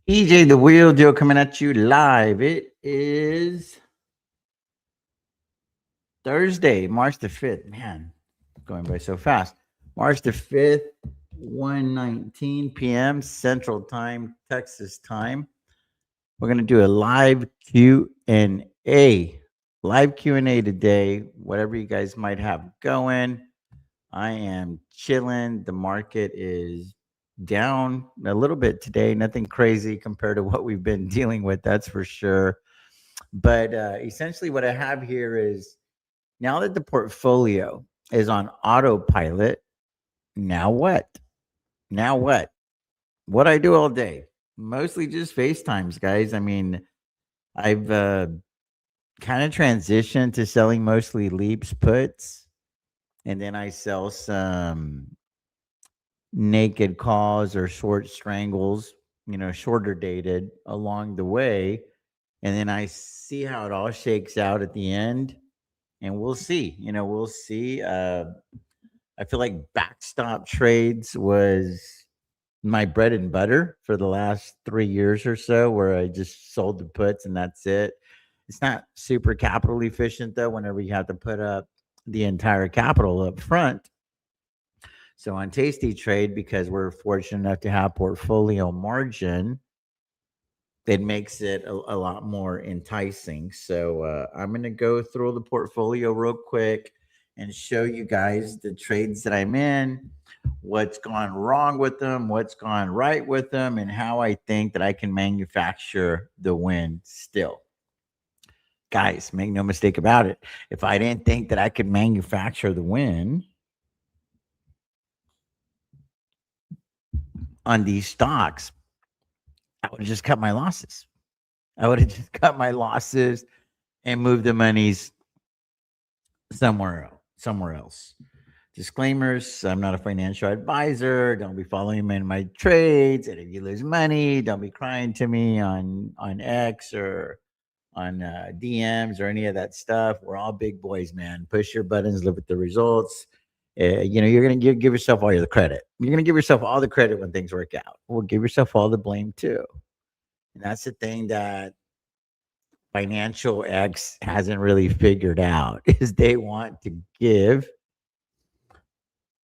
EJ the Wheel Deal coming at you live. It is Thursday, March the 5th. Man, going by so fast. March the 5th, 1:19 p.m. Central Time, Texas time. We're going to do a live Q&A. Live Q&A today. Whatever you guys might have going. I am chilling. The market is down a little bit today. Nothing crazy compared to what we've been dealing with, that's for sure. But essentially, what I have here is now that the portfolio is on autopilot, now what? Now what? What I do all day? Mostly just FaceTimes, guys. I mean, I've kind of transitioned to selling mostly leaps puts, and then I sell some naked calls or short strangles, shorter dated along the way. And then I see how it all shakes out at the end. And we'll see, we'll see. I feel like backstop trades was my bread and butter for the last 3 years or so, where I just sold the puts and that's it. It's not super capital efficient though, whenever you have to put up the entire capital up front. So on Tasty Trade, because we're fortunate enough to have portfolio margin, it makes it a lot more enticing. So I'm going to go through the portfolio real quick and show you guys the trades that I'm in, what's gone wrong with them, what's gone right with them, and how I think that I can manufacture the win still. Guys, make no mistake about it. If I didn't think that I could manufacture the win on these stocks, I would have just cut my losses. I would have just cut my losses and moved the monies somewhere else. Disclaimers: I'm not a financial advisor. Don't be following me in my trades. And if you lose money, don't be crying to me on X or on DMs or any of that stuff. We're all big boys, man. Push your buttons, live with the results. You're going to give yourself all the credit. You're going to give yourself all the credit when things work out. Well, give yourself all the blame too. And that's the thing that Financial X hasn't really figured out is they want to give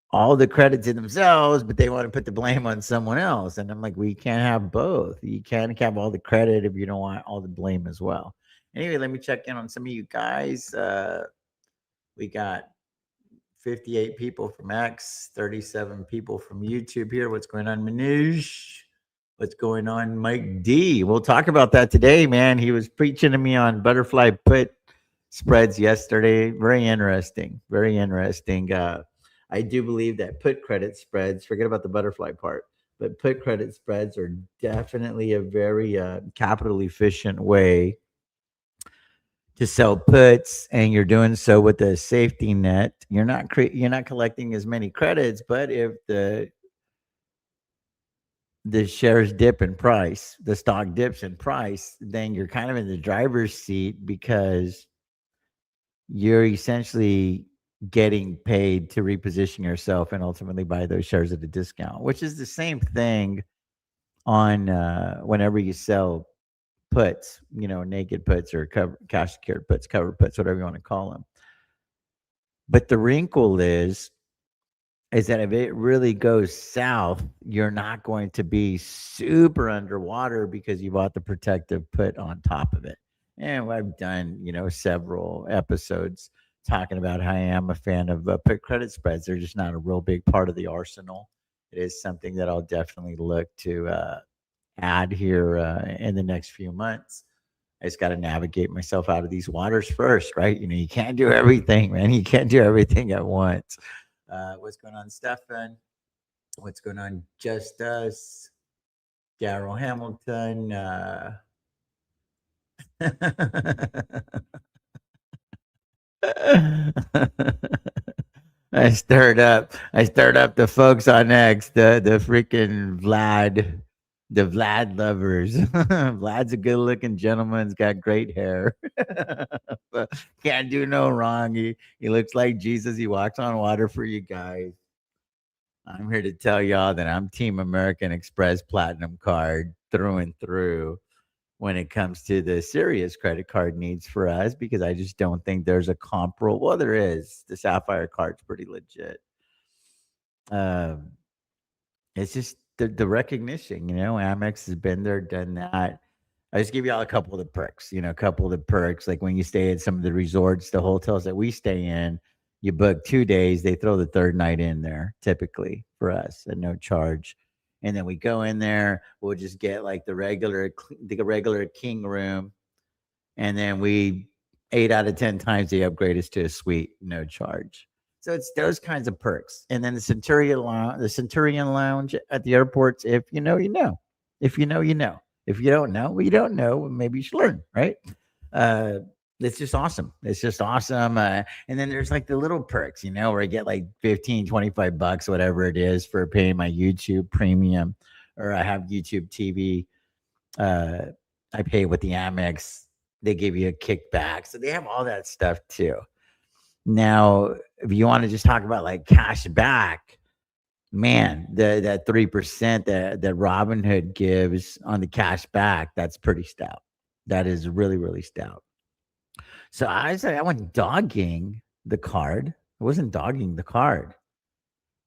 all the credit to themselves, but they want to put the blame on someone else. And I'm like, we can't have both. You can't have all the credit if you don't want all the blame as well. Anyway, let me check in on some of you guys. We got 58 people from X, 37 people from YouTube here. What's going on, Manoj? What's going on, Mike D? We'll talk about that today, man. He was preaching to me on butterfly put spreads yesterday. Very interesting. Very interesting. I do believe that put credit spreads, forget about the butterfly part, but put credit spreads are definitely a very capital efficient way to sell puts, and you're doing so with a safety net. You're not collecting as many credits, but if the shares dip in price, the stock dips in price, then you're kind of in the driver's seat because you're essentially getting paid to reposition yourself and ultimately buy those shares at a discount, which is the same thing on whenever you sell puts, naked puts or cash secured puts, cover puts, whatever you want to call them. But the wrinkle is that if it really goes south, you're not going to be super underwater because you bought the protective put on top of it. And I've done, several episodes talking about how I am a fan of put credit spreads. They're just not a real big part of the arsenal. It is something that I'll definitely look to add here in the next few months. I just got to navigate myself out of these waters first, right? You can't do everything, man. You can't do everything at once. What's going on, Stefan? What's going on, Just Us? Daryl Hamilton. I stirred up the folks on X, the freaking the Vlad lovers. Vlad's a good looking gentleman. He's got great hair. But can't do no wrong. He looks like Jesus. He walks on water for you guys. I'm here to tell y'all that I'm Team American Express Platinum Card through and through when it comes to the serious credit card needs for us because I just don't think there's a comparable. Well, there is. The Sapphire card's pretty legit. Um, it's just the recognition, Amex has been there, done that. I just give y'all a couple of the perks, a couple of the perks. Like when you stay at some of the resorts, the hotels that we stay in, you book 2 days, they throw the third night in there typically for us at no charge. And then we go in there, we'll just get like the regular king room. And then we 8 out of 10 times they upgrade us to a suite, no charge. So it's those kinds of perks. And then the Centurion Lounge at the airports, if you know, you know. If you know, you know. If you don't know, well, you don't know. Maybe you should learn, right? Uh, it's just awesome. It's just awesome. And then there's like the little perks, where I get like 15, $25, whatever it is for paying my YouTube premium, or I have YouTube TV. Uh, I pay with the Amex. They give you a kickback. So they have all that stuff too. Now, if you want to just talk about like cash back, man, that 3% that Robinhood gives on the cash back, that's pretty stout. That is really, really stout. So I went dogging the card. I wasn't dogging the card.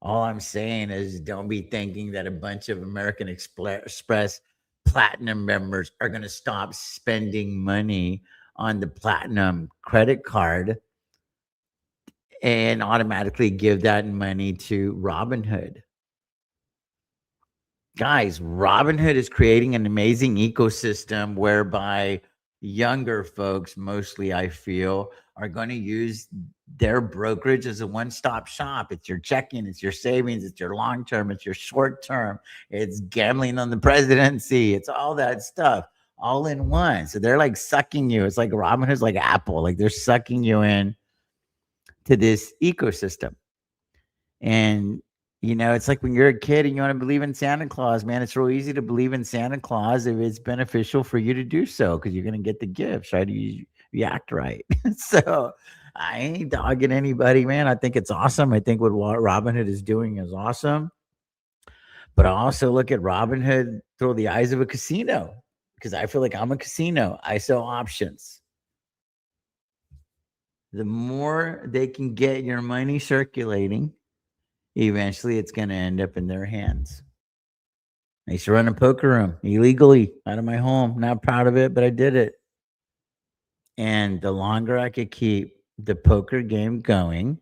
All I'm saying is don't be thinking that a bunch of American Express Platinum members are going to stop spending money on the Platinum credit card and automatically give that money to Robinhood. Guys, Robinhood is creating an amazing ecosystem whereby younger folks, mostly I feel, are going to use their brokerage as a one-stop shop. It's your checking, it's your savings, it's your long-term, it's your short-term, it's gambling on the presidency, it's all that stuff all in one. So they're like sucking you. It's like Robinhood's like Apple, like they're sucking you in to this ecosystem. And it's like when you're a kid and you want to believe in Santa Claus, man, it's real easy to believe in Santa Claus if it's beneficial for you to do so because you're going to get the gifts, right? You act right. So I ain't dogging anybody, man. I think it's awesome. I think what Robinhood is doing is awesome. But I also look at Robinhood through the eyes of a casino because I feel like I'm a casino. I sell options. The more they can get your money circulating, eventually it's going to end up in their hands. I used to run a poker room illegally out of my home. Not proud of it, but I did it. And the longer I could keep the poker game going,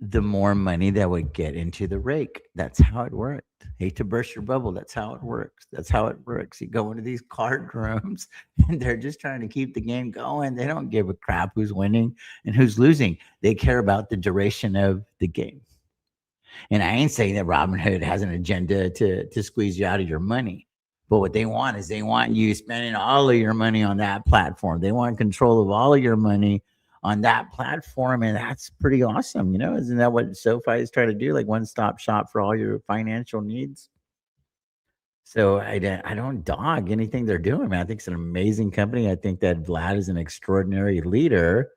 the more money that would get into the rake. That's how it worked. Hate to burst your bubble. That's how it works. That's how it works. You go into these card rooms and they're just trying to keep the game going. They don't give a crap who's winning and who's losing. They care about the duration of the game. And I ain't saying that Robinhood has an agenda to squeeze you out of your money. But what they want is they want you spending all of your money on that platform. They want control of all of your money on that platform. And that's pretty awesome. Isn't that what SoFi is trying to do? Like one-stop shop for all your financial needs. So I don't dog anything they're doing, man. I think it's an amazing company. I think that Vlad is an extraordinary leader.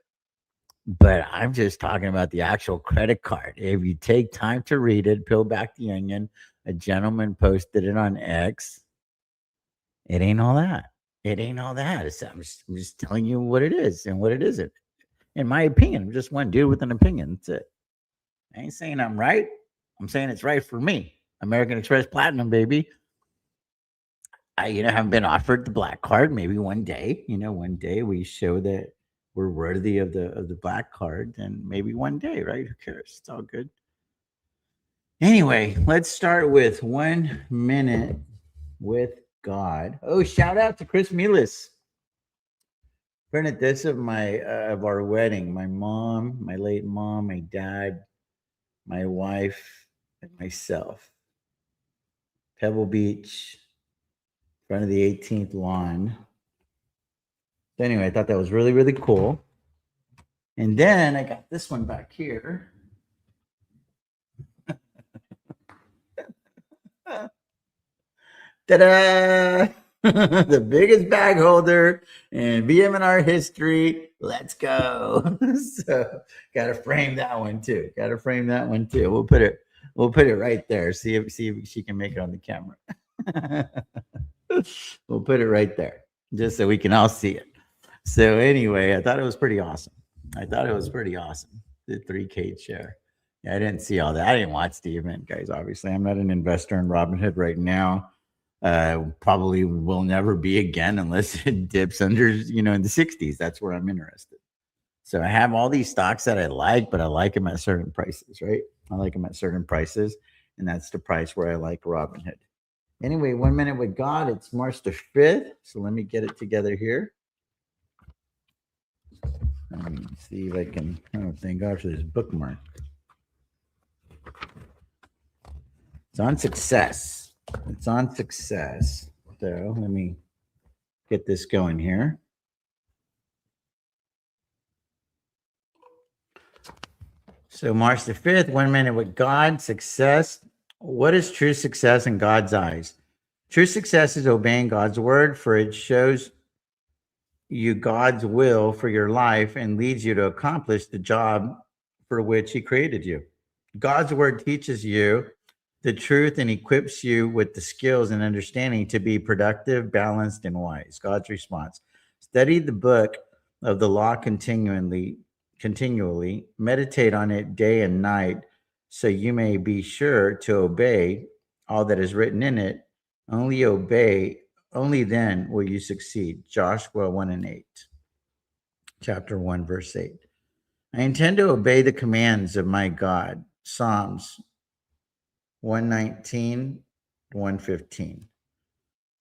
But I'm just talking about the actual credit card. If you take time to read it, peel back the onion, a gentleman posted it on X. It ain't all that. It ain't all that. I'm just telling you what it is and what it isn't. In my opinion, I'm just one dude with an opinion. That's it. I ain't saying I'm right. I'm saying it's right for me. American Express Platinum, baby. I haven't been offered the black card. Maybe one day, one day we show that we're worthy of the black card, and maybe one day, right? Who cares? It's all good. Anyway, let's start with 1 minute with God. Oh, shout out to Chris Milas. Printed this of our wedding. My mom, my late mom, my dad, my wife, and myself. Pebble Beach, in front of the 18th lawn. So anyway, I thought that was really, really cool. And then I got this one back here. Ta-da! The biggest bag holder in VM&R history. Let's go. So got to frame that one too. We'll put it We'll put it right there. See if she can make it on the camera. We'll put it right there just so we can all see it. So anyway, I thought it was pretty awesome. I thought it was pretty awesome. The 3K share. Yeah, I didn't see all that. I didn't watch the event, guys. Obviously, I'm not an investor in Robinhood right now. Probably will never be again unless it dips under, in the 60s. That's where I'm interested. So I have all these stocks that I like, but I like them at certain prices, right? I like them at certain prices, and that's the price where I like Robinhood. Anyway, 1 minute with God. It's March the 5th. So let me get it together here. Let me see if I can. Oh, thank God for this bookmark. It's on success. It's on success. So let me get this going here. So March the 5th, 1 minute with God, success. What is true success in God's eyes? True success is obeying God's word, for it shows you God's will for your life and leads you to accomplish the job for which he created you. God's word teaches you the truth and equips you with the skills and understanding to be productive, balanced, and wise. God's response: study the book of the law continually, meditate on it day and night, so you may be sure to obey all that is written in it. Only then will you succeed. Joshua 1:8. Chapter 1, verse 8. I intend to obey the commands of my God. Psalms 119, 115.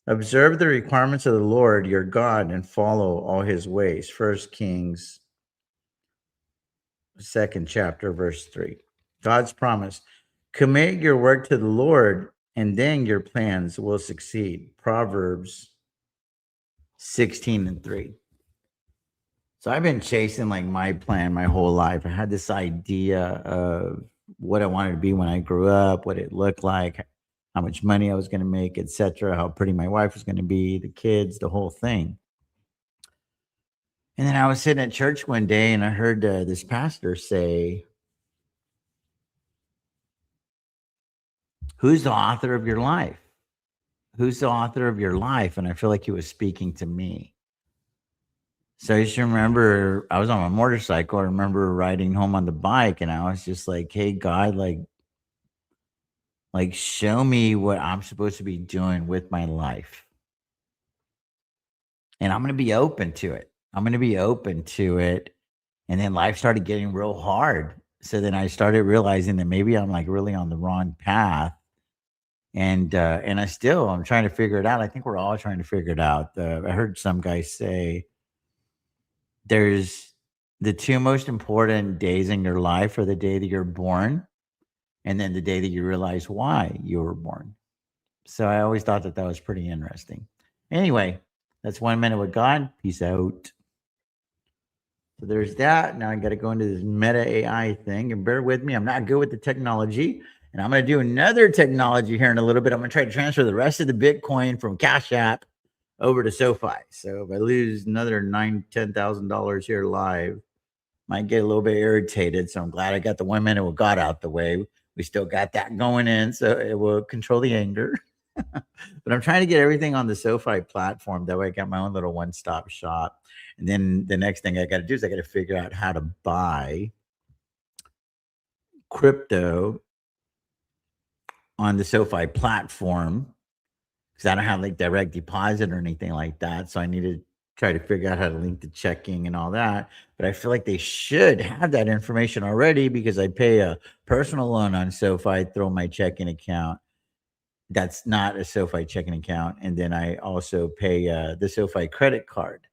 Observe the requirements of the Lord your God and follow all his ways. 1 Kings 2nd chapter, verse 3. God's promise: commit your work to the Lord, and then your plans will succeed. Proverbs 16:3. So I've been chasing like my plan my whole life. I had this idea of what I wanted to be when I grew up, what it looked like, how much money I was going to make, etc., how pretty my wife was going to be, the kids, the whole thing. And then I was sitting at church one day and I heard this pastor say, "Who's the author of your life? Who's the author of your life?" And I feel like he was speaking to me. So I just remember I was on my motorcycle. I remember riding home on the bike, and I was just like, "Hey, God, like show me what I'm supposed to be doing with my life, and I'm going to be open to it. I'm going to be open to it." And then life started getting real hard. So then I started realizing that maybe I'm like really on the wrong path, and I'm trying to figure it out. I think we're all trying to figure it out. I heard some guy say there's the two most important days in your life are the day that you're born and then the day that you realize why you were born. So I always thought that was pretty interesting. Anyway, that's 1 minute with God. Peace out. So there's that. Now I got to go into this meta AI thing, and bear with me. I'm not good with the technology, and I'm going to do another technology here in a little bit. I'm going to try to transfer the rest of the Bitcoin from Cash App over to SoFi. So if I lose another $10,000 here live, might get a little bit irritated. So I'm glad I got the 1 minute with God out the way. We still got that going in, so it will control the anger. But I'm trying to get everything on the SoFi platform. That way I got my own little one-stop shop. And then the next thing I got to do is I got to figure out how to buy crypto on the SoFi platform, because I don't have like direct deposit or anything like that. So I need to try to figure out how to link the checking and all that. But I feel like they should have that information already, because I pay a personal loan on SoFi through my checking account. That's not a SoFi checking account. And then I also pay the SoFi credit card.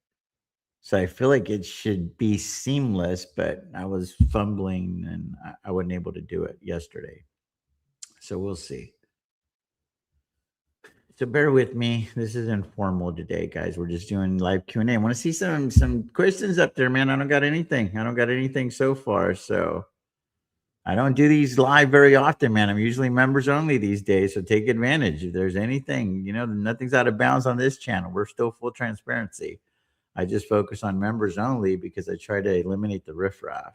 So I feel like it should be seamless, but I was fumbling and I wasn't able to do it yesterday. So we'll see. So bear with me. This is informal today, guys. We're just doing live Q&A. I want to see some questions up there, man. I don't got anything so far. So I don't do these live very often, man. I'm usually members only these days. So take advantage. If there's anything, nothing's out of bounds on this channel. We're still full transparency. I just focus on members only because I try to eliminate the riffraff.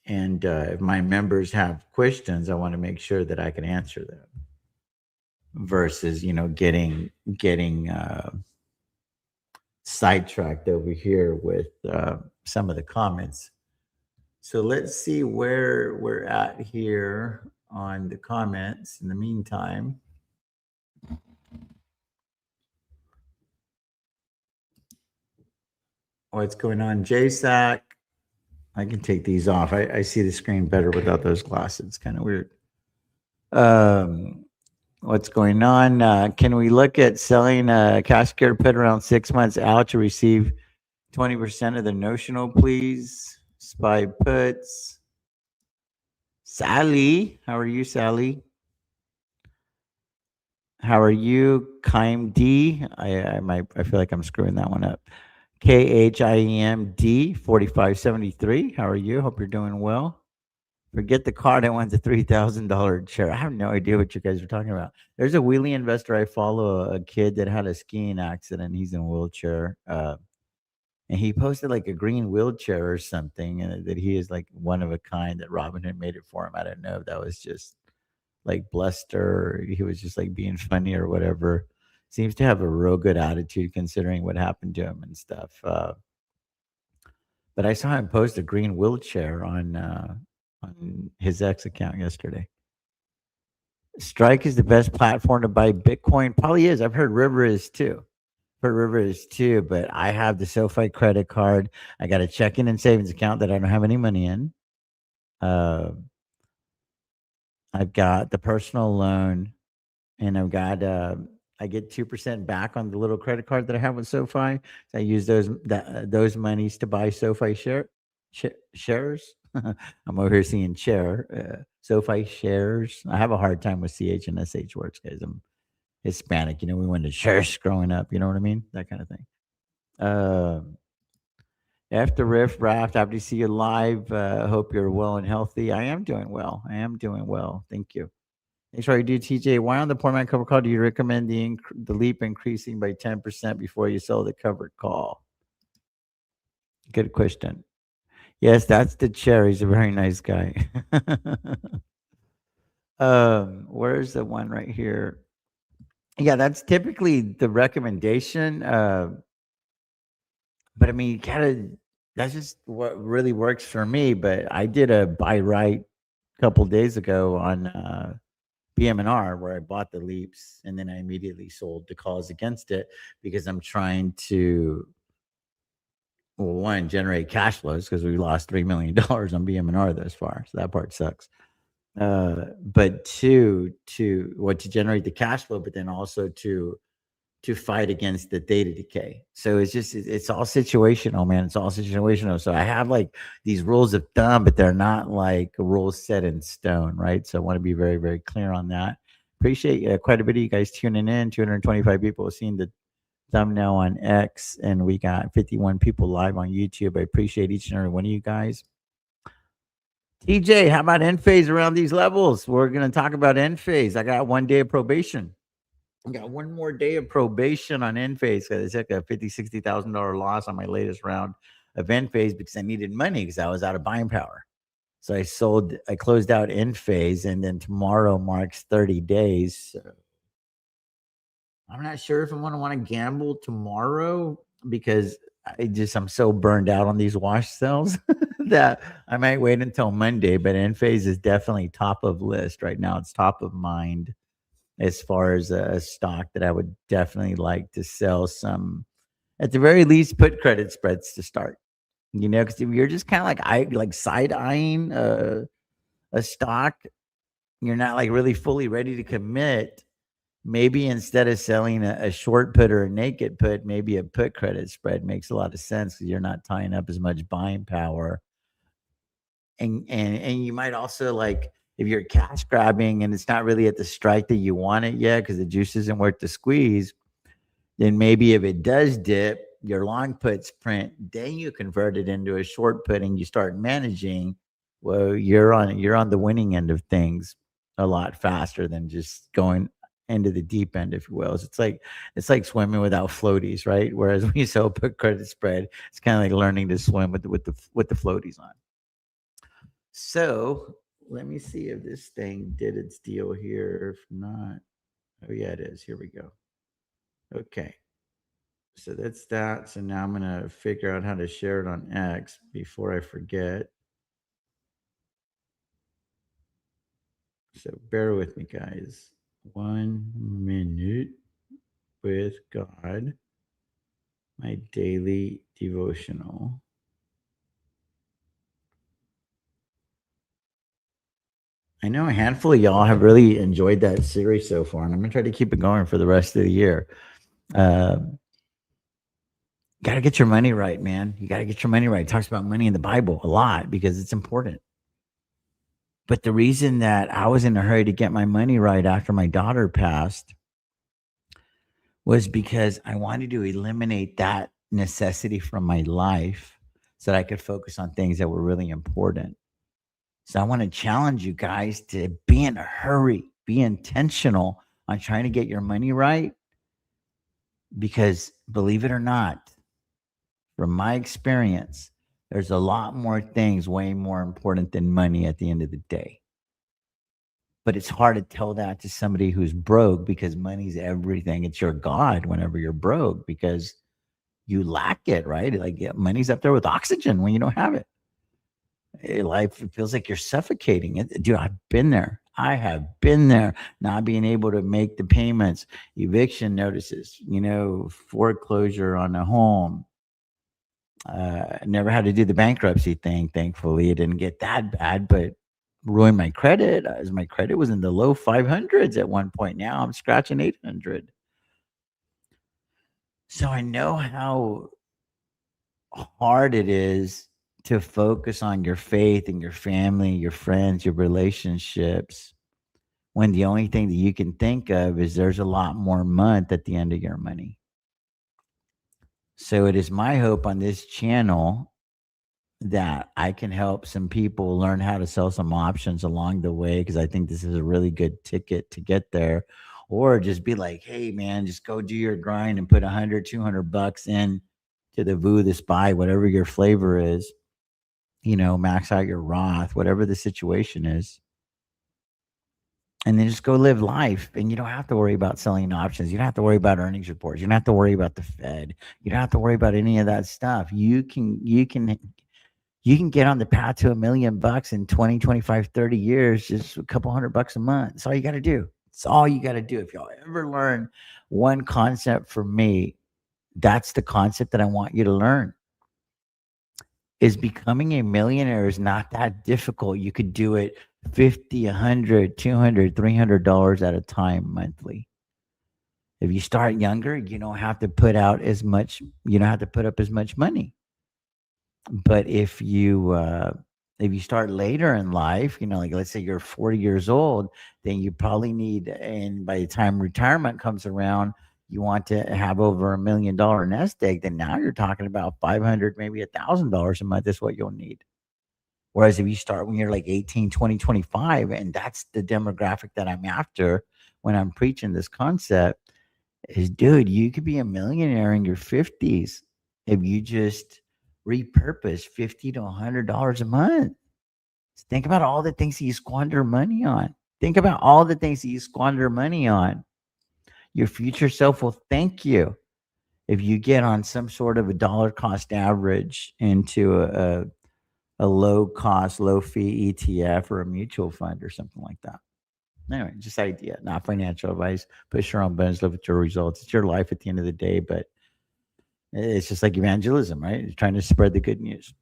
And if my members have questions, I want to make sure that I can answer them versus, getting sidetracked over here with some of the comments. So let's see where we're at here on the comments in the meantime. What's going on, JSAC? I can take these off. I see the screen better without those glasses. Kind of weird. What's going on? Can we look at selling a cash secured put around 6 months out to receive 20% of the notional, please? SPY puts. Sally, how are you, Sally? How are you, Kime D? I feel like I'm screwing that one up. KHIEMD 4573. How are you? Hope you're doing well. Forget the card. I want the $3,000 chair. I have no idea what you guys are talking about. There's a wheelie investor I follow, a kid that had a skiing accident. He's in a wheelchair. And he posted like a green wheelchair or something, and that he is like one of a kind, that Robin had made it for him. I don't know if that was just like bluster, or he was just like being funny or whatever. Seems to have a real good attitude considering what happened to him and stuff. But I saw him post a green wheelchair on his X account yesterday. Strike is the best platform to buy Bitcoin. Probably is. I've heard River is too. But I have the SoFi credit card. I got a checking and savings account that I don't have any money in. I've got the personal loan, and I've got I get 2% back on the little credit card that I have with SoFi. So I use those monies to buy SoFi shares. I'm over here seeing SoFi shares. I have a hard time with CH and SH words, guys. I'm Hispanic. We went to church growing up. You know what I mean? That kind of thing. After Riff Raft, happy to see you live. Hope you're well and healthy. I am doing well. Thank you. Thanks for you do, TJ. Why on the poor man cover call do you recommend the leap increasing by 10% before you sell the covered call? Good question. Yes, that's the chair. He's a very nice guy. Where's the one right here? Yeah, that's typically the recommendation. But I mean, that's just what really works for me. But I did a buy right a couple days ago on BM&R where I bought the leaps and then I immediately sold the calls against it because I'm trying to, well, one, generate cash flows because we lost $3 million on BM&R thus far. So that part sucks. But two, to generate the cash flow, but then also to fight against the data decay. So it's all situational, man. It's all situational. So I have like these rules of thumb, but they're not like rules set in stone, right? So I want to be very, very clear on that. Appreciate quite a bit of you guys tuning in. 225 people have seen the thumbnail on X, and we got 51 people live on YouTube. I appreciate each and every one of you guys. TJ, how about end phase around these levels? We're going to talk about end phase. I got 1 day of probation. I got 1 more day of probation on end phase because I took a $50,000, $60,000 loss on my latest round of end phase because I needed money because I was out of buying power. So I closed out end phase, and then tomorrow marks 30 days. So I'm not sure if I want to gamble tomorrow because I'm so burned out on these wash cells that I might wait until Monday. But end phase is definitely top of list right now. It's top of mind as far as a stock that I would definitely like to sell some, at the very least, put credit spreads to start. Because if you're just kind of like side eyeing a stock, you're not like really fully ready to commit. Maybe instead of selling a short put or a naked put, maybe a put credit spread makes a lot of sense because you're not tying up as much buying power. And you might also, like, if you're cash grabbing and it's not really at the strike that you want it yet because the juice isn't worth the squeeze, then maybe if it does dip, your long puts print, then you convert it into a short put and you start managing. Well, you're on the winning end of things a lot faster than just going into the deep end, if you will. It's like swimming without floaties, right? Whereas when you sell put credit spread, it's kind of like learning to swim with the floaties on. So let me see if this thing did its deal here. If not, oh yeah, it is. Here we go. Okay. So that's that. So now I'm gonna figure out how to share it on X before I forget. So bear with me, guys. 1 minute with God, my daily devotional. I know a handful of y'all have really enjoyed that series so far, and I'm gonna try to keep it going for the rest of the year. Uh, got to get your money right, man. You got to get your money right. It talks about money in the Bible a lot because it's important. But the reason that I was in a hurry to get my money right after my daughter passed was because I wanted to eliminate that necessity from my life so that I could focus on things that were really important. So I want to challenge you guys to be in a hurry, be intentional on trying to get your money right. Because believe it or not, from my experience, there's a lot more things way more important than money at the end of the day. But it's hard to tell that to somebody who's broke because money's everything. It's your God whenever you're broke because you lack it, right? Like yeah, money's up there with oxygen when you don't have it. Life it feels like you're suffocating. Dude, I've been there. I have been there. Not being able to make the payments, eviction notices, foreclosure on a home. Never had to do the bankruptcy thing. Thankfully, it didn't get that bad, but ruined my credit. As my credit was in the low 500s at one point. Now I'm scratching 800. So I know how hard it is to focus on your faith and your family, your friends, your relationships, when the only thing that you can think of is there's a lot more month at the end of your money. So it is my hope on this channel that I can help some people learn how to sell some options along the way because I think this is a really good ticket to get there. Or just be like, hey man, just go do your grind and put 100, $200 in to the Voo, the Spy, whatever your flavor is, max out your Roth, whatever the situation is. And then just go live life. And you don't have to worry about selling options. You don't have to worry about earnings reports. You don't have to worry about the Fed. You don't have to worry about any of that stuff. You can get on the path to $1 million in 20, 25, 30 years, just a couple $100 a month. That's all you got to do. It's all you got to do. If y'all ever learn one concept from me, that's the concept that I want you to learn. Is becoming a millionaire is not that difficult. You could do it 50, 100, 200, $300 at a time monthly. If you start younger, you don't have to put out as much, you don't have to put up as much money. But if you start later in life, like let's say you're 40 years old, then you probably need, and by the time retirement comes around, you want to have over $1 million nest egg, then now you're talking about 500, maybe $1,000 a month is what you'll need. Whereas if you start when you're like 18, 20, 25, and that's the demographic that I'm after when I'm preaching this concept, is dude, you could be a millionaire in your 50s if you just repurpose 50 to $100 a month. Think about all the things that you squander money on. Think about all the things that you squander money on. Your future self will thank you if you get on some sort of a dollar cost average into a low cost, low fee ETF or a mutual fund or something like that. Anyway, just idea, not financial advice. Push your own buttons, live with your results. It's your life at the end of the day, but it's just like evangelism, right? It's trying to spread the good news.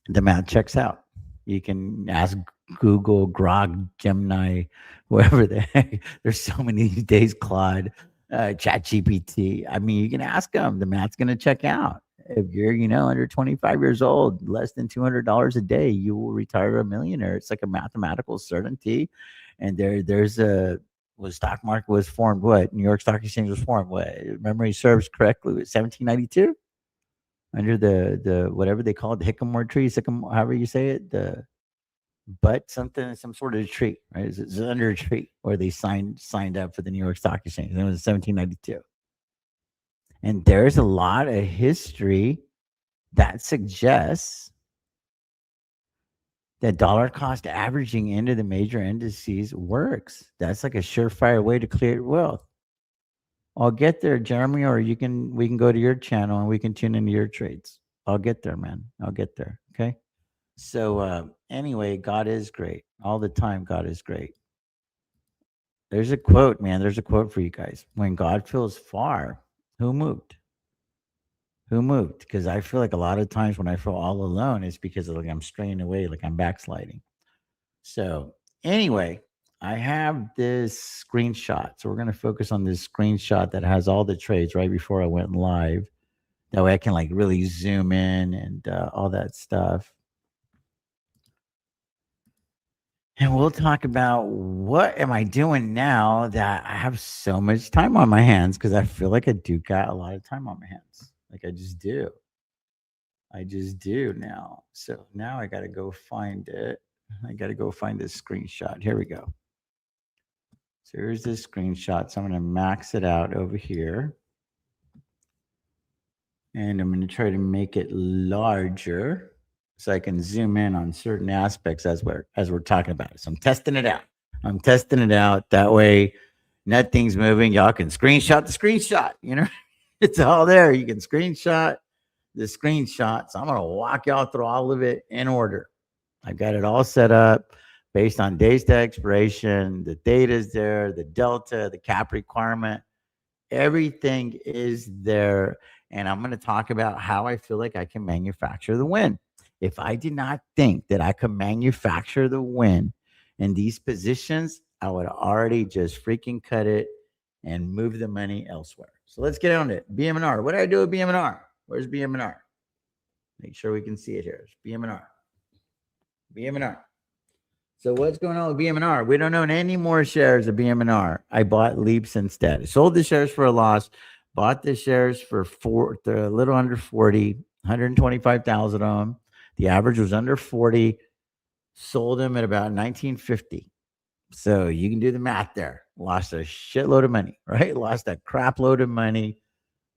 The math checks out. You can ask Google, Grok, Gemini, whoever the heck. There's so many these days, Claude, Chat GPT. I mean, you can ask them. The math's going to check out. If you're, under 25 years old, less than $200 a day, you will retire a millionaire. It's like a mathematical certainty. And there's a was stock market was formed. What New York Stock Exchange was formed? What memory serves correctly? 1792 under the whatever they call it, the sycamore tree, sycamore, however you say it, the but something, some sort of tree, right? It's under a tree where they signed up for the New York Stock Exchange. It was 1792. And there's a lot of history that suggests that dollar cost averaging into the major indices works. That's like a surefire way to create wealth. I'll get there, Jeremy, or we can go to your channel and we can tune into your trades. I'll get there, man. I'll get there. Okay. So anyway, God is great. All the time, God is great. There's a quote, man. There's a quote for you guys. When God feels far, who moved? Who moved? Because I feel like a lot of times when I feel all alone, it's because of, like, I'm straying away, like I'm backsliding. So anyway, I have this screenshot. So we're going to focus on this screenshot that has all the trades right before I went live. That way I can like really zoom in and all that stuff. And we'll talk about what am I doing now that I have so much time on my hands, because I feel like I do got a lot of time on my hands. Like I just do. I just do now. So now I got to go find it. I got to go find this screenshot. Here we go. So here's this screenshot. So I'm going to max it out over here. And I'm going to try to make it larger so I can zoom in on certain aspects as we're talking about it. So I'm testing it out. I'm testing it out. That way nothing's moving. Y'all can screenshot the screenshot. You know, it's all there. You can screenshot the screenshot. So I'm going to walk y'all through all of it in order. I've got it all set up based on days to expiration. The data's there, the delta, the cap requirement. Everything is there. And I'm going to talk about how I feel like I can manufacture the win. If I did not think that I could manufacture the win in these positions, I would already just freaking cut it and move the money elsewhere. So let's get on it. BM&R. What do I do with BM&R? Where's BM&R? Make sure we can see it here. It's BM&R. BM&R. So what's going on with BM&R? We don't own any more shares of BM&R. I bought Leaps instead. I sold the shares for a loss, bought the shares for a little under 40, 125,000 of them. The average was under 40. Sold them at about 1950. So you can do the math there. Lost a shitload of money, right? Lost a crap load of money.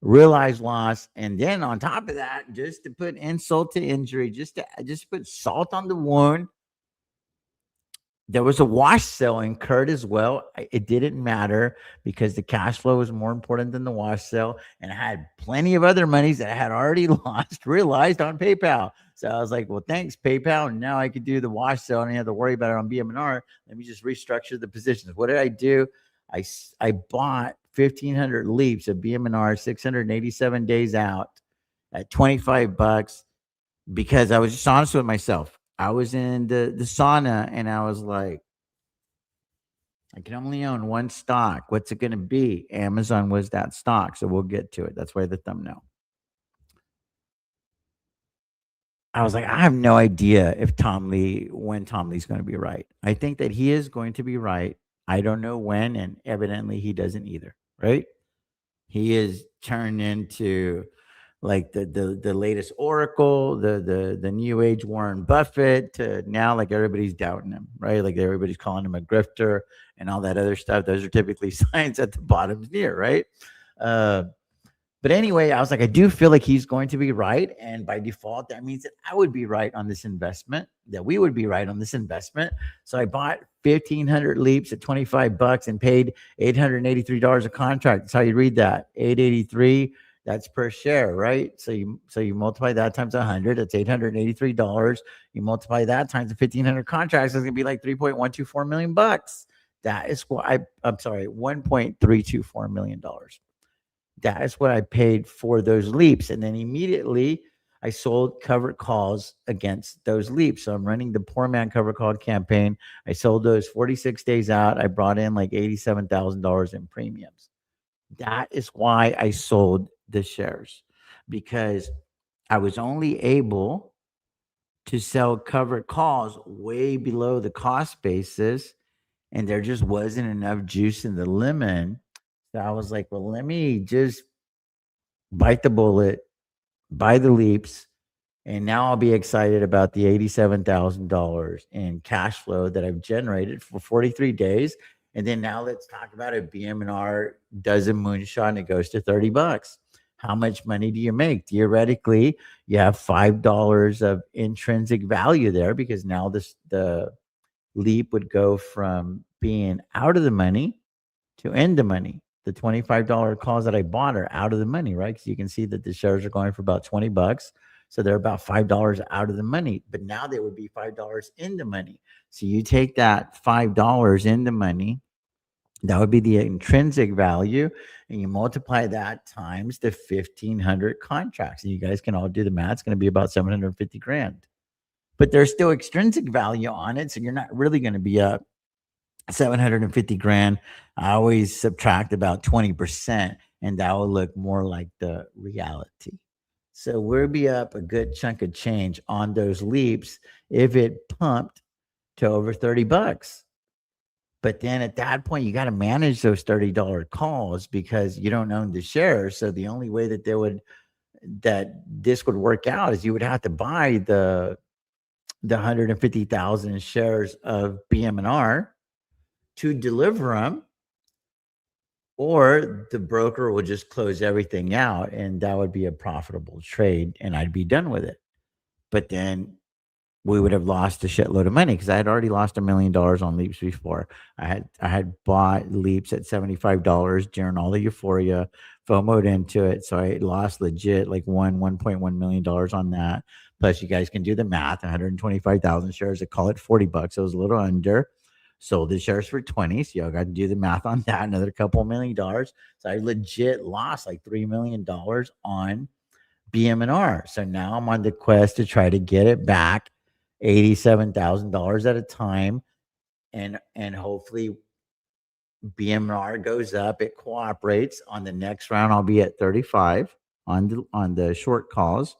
Realized loss. And then on top of that, just to put insult to injury, just to put salt on the wound, there was a wash sale incurred as well. It didn't matter because the cash flow was more important than the wash sale. And I had plenty of other monies that I had already realized on PayPal. So I was like, well, thanks, PayPal. Now I could do the wash sale and I have to worry about it on BM&R. Let me just restructure the positions. What did I do? I bought 1,500 leaps of BM&R, 687 days out at $25 because I was just honest with myself. I was in the sauna and I was like, I can only own one stock. What's it going to be? Amazon was that stock. So we'll get to it. That's why the thumbnail. I was like, I have no idea when Tom Lee's going to be right. I think that he is going to be right. I don't know when. And evidently he doesn't either. Right. He is turned into like the latest Oracle, the new age Warren Buffett, to now like everybody's doubting him, right? Like everybody's calling him a grifter and all that other stuff. Those are typically signs at the bottom's near, right? But anyway, I was like, I do feel like he's going to be right. And by default, that means that I would be right on this investment, that we would be right on this investment. So I bought 1,500 leaps at $25 and paid $883 a contract. That's how you read that. 883. That's per share, right? So you multiply that times 100. That's $883. You multiply that times the 1,500 contracts. It's gonna be like $3.124 million. That is what I'm sorry, $1.324 million. That is what I paid for those leaps, and then immediately I sold covered calls against those leaps. So I'm running the poor man covered call campaign. I sold those 46 days out. I brought in like $87,000 in premiums. That is why I sold the shares, because I was only able to sell covered calls way below the cost basis, and there just wasn't enough juice in the lemon. So I was like, well, let me just bite the bullet, buy the leaps, and now I'll be excited about the $87,000 in cash flow that I've generated for 43 days. And then now let's talk about it. BM&R does a moonshot and it goes to $30. How much money do you make? Theoretically, you have $5 of intrinsic value there, because now the leap would go from being out of the money to in the money. The $25 calls that I bought are out of the money, right? Because you can see that the shares are going for about $20. So they're about $5 out of the money. But now they would be $5 in the money. So you take that $5 in the money, that would be the intrinsic value, and you multiply that times the 1,500 contracts. And you guys can all do the math. It's going to be about 750 grand. But there's still extrinsic value on it. So you're not really going to be up 750 grand. I always subtract about 20%, and that will look more like the reality. So we'll be up a good chunk of change on those leaps if it pumped to over $30. But then at that point, you got to manage those $30 calls because you don't own the shares. So the only way that this would work out is you would have to buy the 150,000 shares of BM&R to deliver them, or the broker will just close everything out, and that would be a profitable trade, and I'd be done with it. But then we would have lost a shitload of money, because I had already lost $1 million on leaps before. I had bought leaps at $75 during all the euphoria, FOMO'd into it, so I lost legit like $1.1 million on that. Plus, you guys can do the math: 125,000 shares. I call it $40. So it was a little under. Sold the shares for 20. So y'all got to do the math on that. Another couple $1 million. So I legit lost like $3 million on BM&R. So now I'm on the quest to try to get it back $87,000 at a time, and hopefully BM&R goes up. It cooperates. On the next round, I'll be at 35 on the short calls,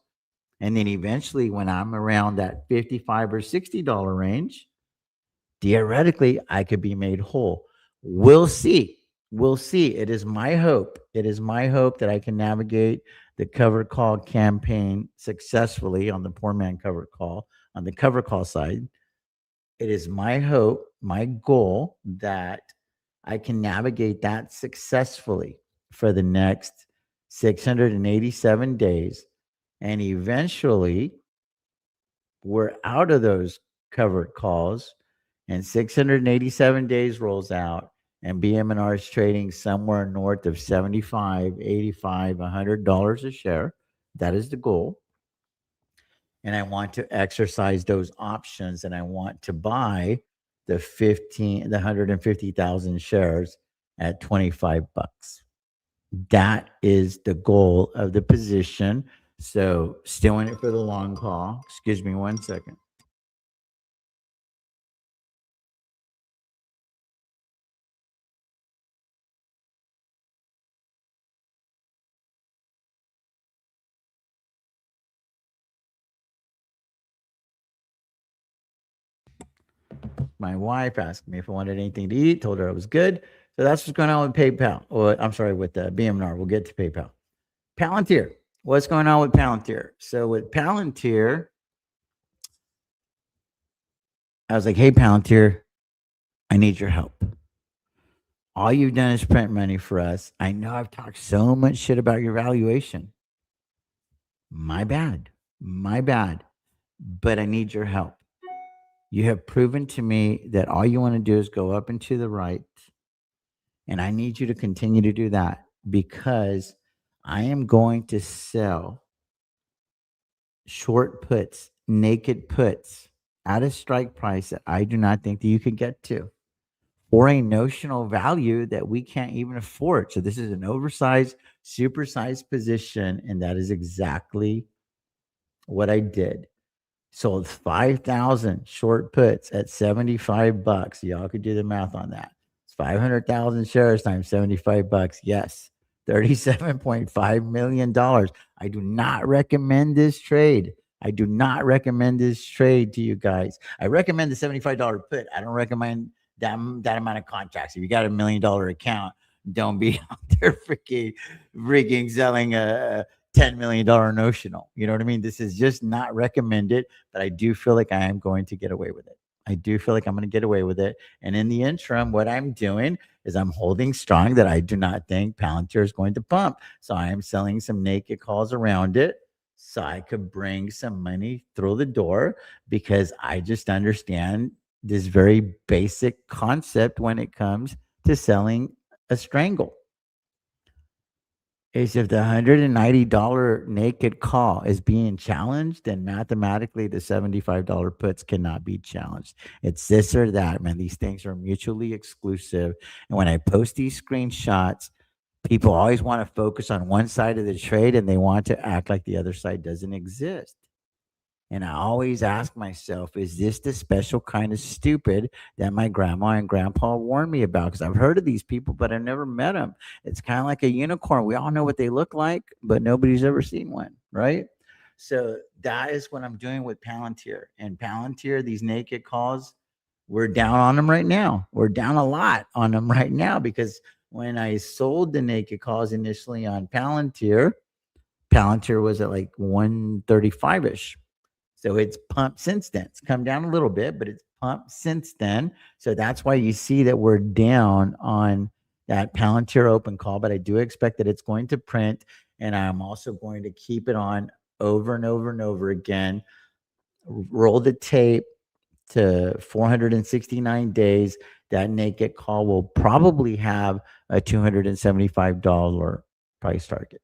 and then eventually, when I'm around that $55 or $60 range, theoretically, I could be made whole. We'll see. We'll see. It is my hope. It is my hope that I can navigate the cover call campaign successfully on the poor man cover call, on the cover call side. It is my hope, my goal, that I can navigate that successfully for the next 687 days. And eventually, we're out of those covered calls, and 687 days rolls out, and BM&R is trading somewhere north of 75, 85, $100 a share. That is the goal. And I want to exercise those options, and I want to buy the 150,000 shares at $25. That is the goal of the position. So still in it for the long haul. Excuse me 1 second. My wife asked me if I wanted anything to eat, told her I was good. So that's what's going on with PayPal. Or I'm sorry, with BM&R. We'll get to PayPal. Palantir. What's going on with Palantir? So with Palantir, I was like, hey, Palantir, I need your help. All you've done is print money for us. I know I've talked so much shit about your valuation. My bad. My bad. But I need your help. You have proven to me that all you want to do is go up and to the right. And I need you to continue to do that, because I am going to sell short puts, naked puts, at a strike price that I do not think that you could get to, or a notional value that we can't even afford. So this is an oversized, supersized position, and that is exactly what I did. Sold 5,000 short puts at $75. Y'all could do the math on that. It's 500,000 shares times $75. Yes, $37.5 million. I do not recommend this trade. I do not recommend this trade to you guys. I recommend the $75 put. I don't recommend that amount of contracts. If you got $1 million account, don't be out there freaking selling a $10 million notional. You know what I mean? This is just not recommended, but I do feel like I am going to get away with it. I do feel like I'm going to get away with it. And in the interim, what I'm doing is I'm holding strong that I do not think Palantir is going to pump. So I am selling some naked calls around it so I could bring some money through the door because I just understand this very basic concept when it comes to selling a strangle is if the $190 naked call is being challenged, then mathematically the $75 puts cannot be challenged. It's this or that, man. These things are mutually exclusive. And when I post these screenshots, people always want to focus on one side of the trade and they want to act like the other side doesn't exist. And I always ask myself, is this the special kind of stupid that my grandma and grandpa warned me about? Because I've heard of these people, but I've never met them. It's kind of like a unicorn. We all know what they look like, but nobody's ever seen one, right? So that is what I'm doing with Palantir. And Palantir, these naked calls, we're down on them right now. We're down a lot on them right now because when I sold the naked calls initially on Palantir, Palantir was at like 135 ish. So it's pumped since then. It's come down a little bit, but it's pumped since then. So that's why you see that we're down on that Palantir open call, but I do expect that it's going to print, and I'm also going to keep it on over and over and over again. Roll the tape to 469 days. That naked call will probably have a $275 price target.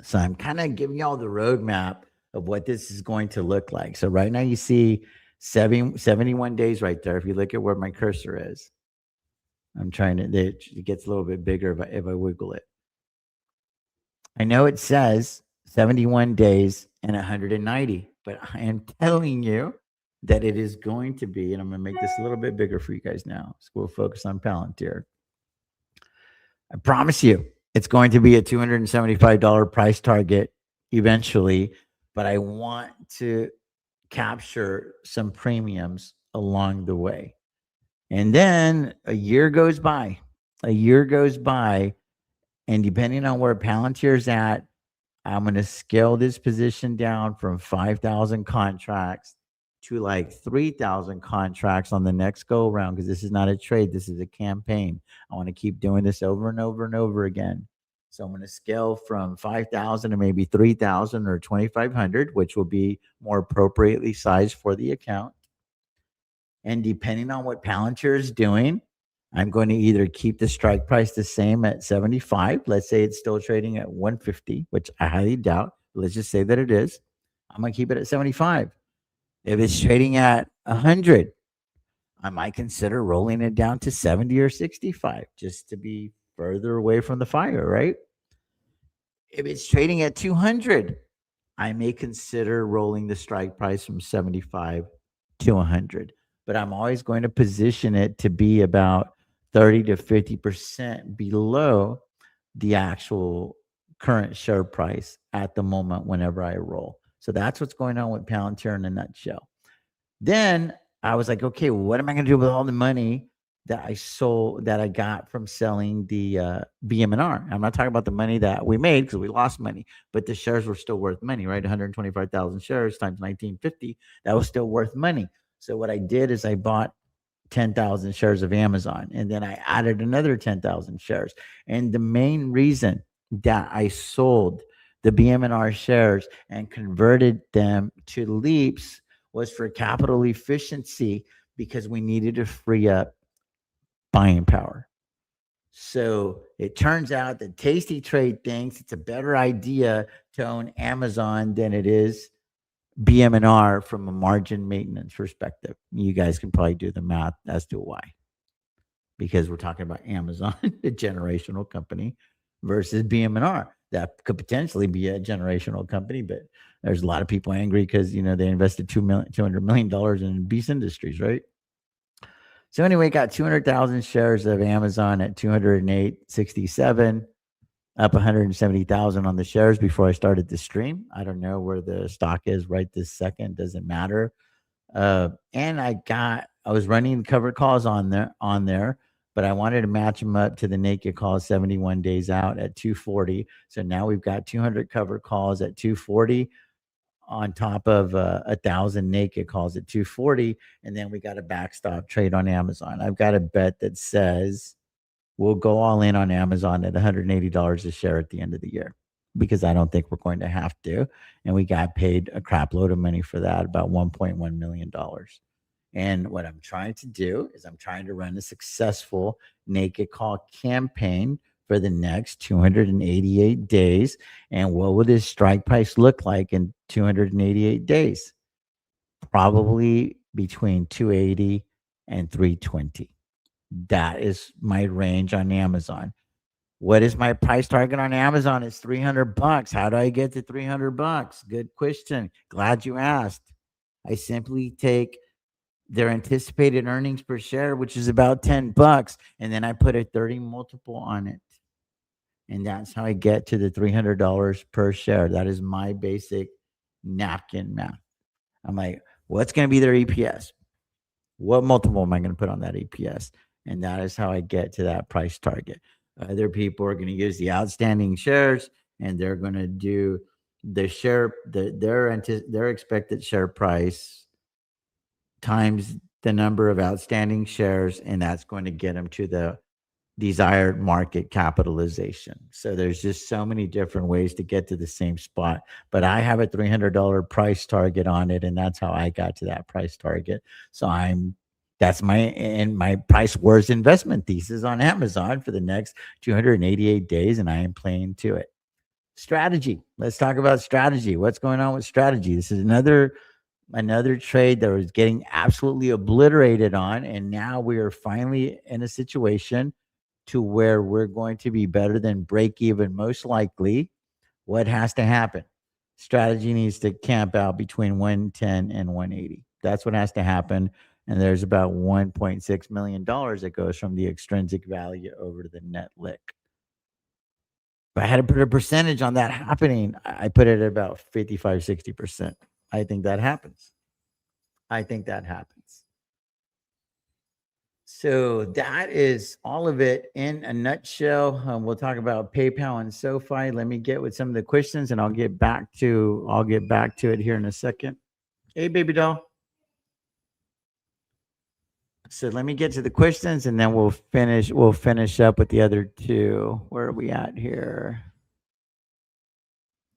So I'm kind of giving y'all the roadmap of what this is going to look like. So right now you see 71 days right there. If you look at where my cursor is, I'm trying to, it gets a little bit bigger if I wiggle it. I know it says 71 days and 190, but I am telling you that it is going to be, and I'm going to make this a little bit bigger for you guys now. So we'll focus on Palantir. I promise you, it's going to be a $275 price target eventually, but I want to capture some premiums along the way. And then a year goes by, and depending on where Palantir's at, I'm going to scale this position down from 5,000 contracts to like 3,000 contracts on the next go around because this is not a trade. This is a campaign. I want to keep doing this over and over and over again. So I'm going to scale from 5,000 to maybe 3,000 or 2,500, which will be more appropriately sized for the account. And depending on what Palantir is doing, I'm going to either keep the strike price the same at 75. Let's say it's still trading at 150, which I highly doubt. Let's just say that it is. I'm going to keep it at 75. If it's trading at 100, I might consider rolling it down to 70 or 65 just to be further away from the fire, right? If it's trading at 200, I may consider rolling the strike price from 75 to 100. But I'm always going to position it to be about 30 to 50% below the actual current share price at the moment whenever I roll. So that's what's going on with Palantir in a nutshell. Then I was like, okay, well, what am I going to do with all the money that I sold, that I got from selling the BM&R? I'm not talking about the money that we made because we lost money, but the shares were still worth money, right? 125,000 shares times 1950, that was still worth money. So what I did is I bought 10,000 shares of Amazon, and then I added another 10,000 shares. And the main reason that I sold the BM&R shares and converted them to Leaps was for capital efficiency because we needed to free up buying power. So it turns out that Tasty Trade thinks it's a better idea to own Amazon than it is BM&R from a margin maintenance perspective. You guys can probably do the math as to why. Because we're talking about Amazon, a generational company, versus BM&R. That could potentially be a generational company, but there's a lot of people angry because they invested $200 million in Beast Industries, right? So anyway, got 200,000 shares of Amazon at 208.67, up 170,000 on the shares before I started the stream. I don't know where the stock is right this second. Doesn't matter. And I was running covered calls on there, but I wanted to match them up to the naked call 71 days out at 240. So now we've got 200 covered calls at 240 on top of 1,000 naked calls at 240, and then we got a backstop trade on Amazon. I've got a bet that says we'll go all in on Amazon at $180 a share at the end of the year, because I don't think we're going to have to. And we got paid a crap load of money for that, about $1.1 million. And what I'm trying to do is I'm trying to run a successful naked call campaign for the next 288 days. And what will this strike price look like in 288 days? Probably between 280 and 320. That is my range on Amazon. What is my price target on Amazon? It's $300. How do I get to $300? Good question. Glad you asked. I simply take their anticipated earnings per share, which is about $10, and then I put a 30 multiple on it. And that's how I get to the $300 per share. That is my basic napkin math. I'm like, what's going to be their EPS? What multiple am I going to put on that EPS? And that is how I get to that price target. Other people are going to use the outstanding shares, and they're going to do the share, their expected share price times the number of outstanding shares, and that's going to get them to the desired market capitalization. So there's just so many different ways to get to the same spot. But I have a $300 price target on it, and that's how I got to that price target. So that's my price wars investment thesis on Amazon for the next 288 days, and I am playing to it. Strategy. Let's talk about strategy. What's going on with strategy? This is another trade that was getting absolutely obliterated on, and now we are finally in a situation to where we're going to be better than break even, most likely. What has to happen? Strategy needs to camp out between 110 and 180. That's what has to happen. And there's about $1.6 million that goes from the extrinsic value over to the net lick. If I had to put a percentage on that happening, I put it at about 55, 60%. I think that happens. I think that happens. So that is all of it in a nutshell. We'll talk about PayPal and SoFi. Let me get with some of the questions, and I'll get back to it here in a second. Hey, baby doll. So let me get to the questions, and then we'll finish up with the other two. Where are we at here?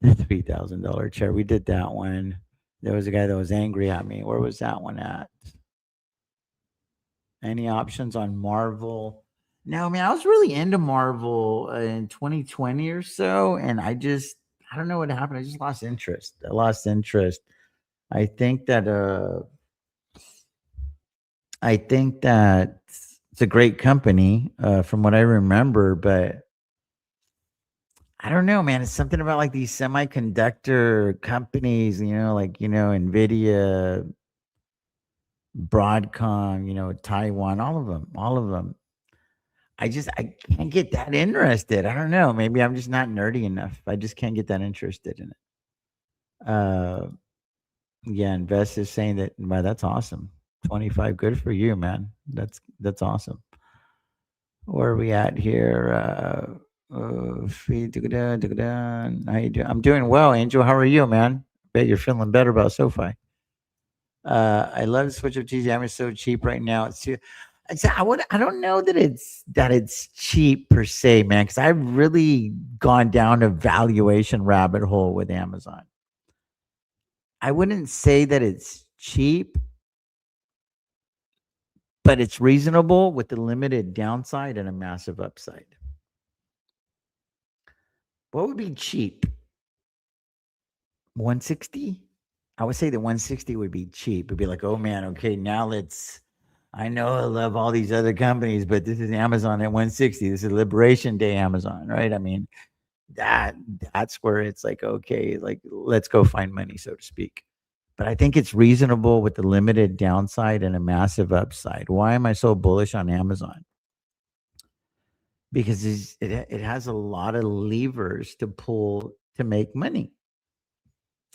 The $3,000 chair. We did that one. There was a guy that was angry at me. Where was that one at? Any options on Marvel? No, I mean, I was really into Marvel in 2020 or so, and I don't know what happened. I just lost interest. I think that it's a great company, from what I remember, but I don't know, man. It's something about like these semiconductor companies, Nvidia, Broadcom, Taiwan, all of them. I can't get that interested. I don't know. Maybe I'm just not nerdy enough. I just can't get that interested in it. Yeah, Invest is saying that. Wow, that's awesome. 25, good for you, man. That's awesome. Where are we at here? How you doing? I'm doing well, Angel. How are you, man? Bet you're feeling better about SoFi. I love the switch of TGM. It's so cheap right now. I don't know that it's cheap per se, man, because I've really gone down a valuation rabbit hole with Amazon. I wouldn't say that it's cheap, but it's reasonable with a limited downside and a massive upside. What would be cheap? 160? I would say the 160 would be cheap. It'd be like, oh man, okay, now I know I love all these other companies, but this is Amazon at 160. This is Liberation Day Amazon, right? I mean, that's where it's like, okay, like let's go find money, so to speak. But I think it's reasonable with the limited downside and a massive upside. Why am I so bullish on Amazon? Because it has a lot of levers to pull to make money.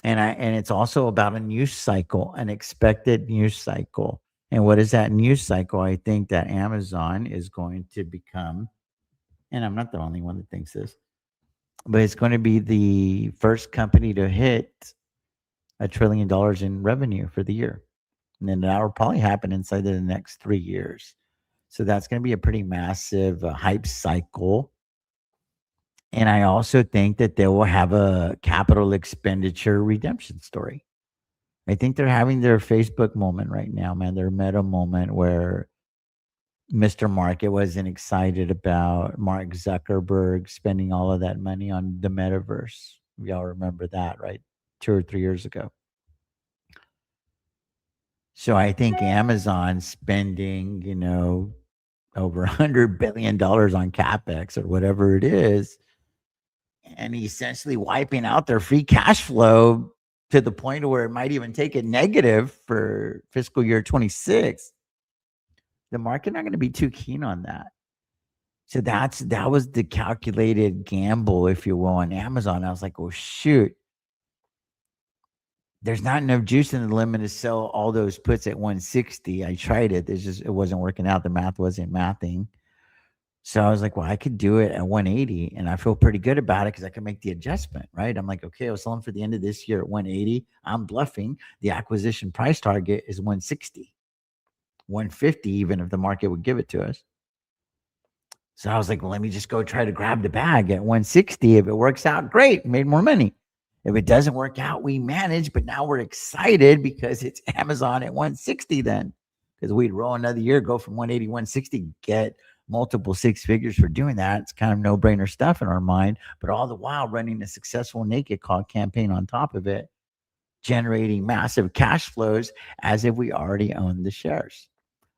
And it's also about a news cycle, an expected news cycle. And what is that news cycle? I think that Amazon is going to become, and I'm not the only one that thinks this, but it's going to be the first company to hit $1 trillion in revenue for the year. And then that will probably happen inside of the next 3 years. So that's going to be a pretty massive hype cycle. And I also think that they will have a capital expenditure redemption story. I think they're having their Facebook moment right now, man, their meta moment where Mr. Market wasn't excited about Mark Zuckerberg spending all of that money on the metaverse. Y'all remember that, right? 2 or 3 years ago. So I think Amazon spending, over $100 billion on capex or whatever it is, and essentially wiping out their free cash flow to the point where it might even take it negative for fiscal year 26. The market not going to be too keen on that. So that was the calculated gamble, if you will, on Amazon. I was like, oh shoot, there's not enough juice in the lemon to sell all those puts at 160. I tried it. It wasn't working out. The math wasn't mathing. So I was like, well, I could do it at 180, and I feel pretty good about it because I can make the adjustment, right? I'm like, okay, I was selling for the end of this year at 180. I'm bluffing. The acquisition price target is 160, 150, even if the market would give it to us. So I was like, well, let me just go try to grab the bag at 160. If it works out, great, made more money. If it doesn't work out, we manage, but now we're excited because it's Amazon at 160 then. Because we'd roll another year, go from 180, 160, get multiple six figures for doing that. It's kind of no-brainer stuff in our mind, but all the while running a successful naked call campaign on top of it, generating massive cash flows as if we already own the shares.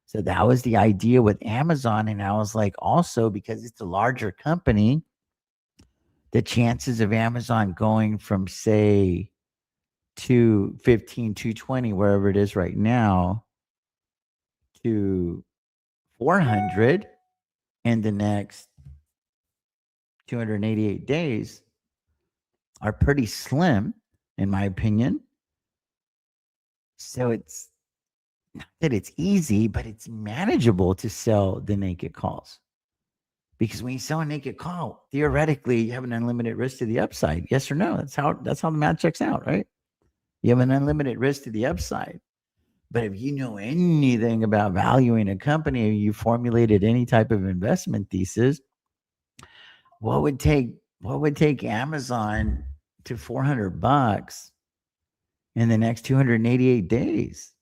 So that was the idea with Amazon. And I was like, also because it's a larger company, the chances of Amazon going from, say, 215, 220, wherever it is right now, to 400 in the next 288 days are pretty slim, in my opinion. So it's not that it's easy, but it's manageable to sell the naked calls. Because when you sell a naked call, theoretically, you have an unlimited risk to the upside. Yes or no? That's how the math checks out, right? You have an unlimited risk to the upside. But if you know anything about valuing a company, or you formulated any type of investment thesis, what would take Amazon to $400 in the next 288 days?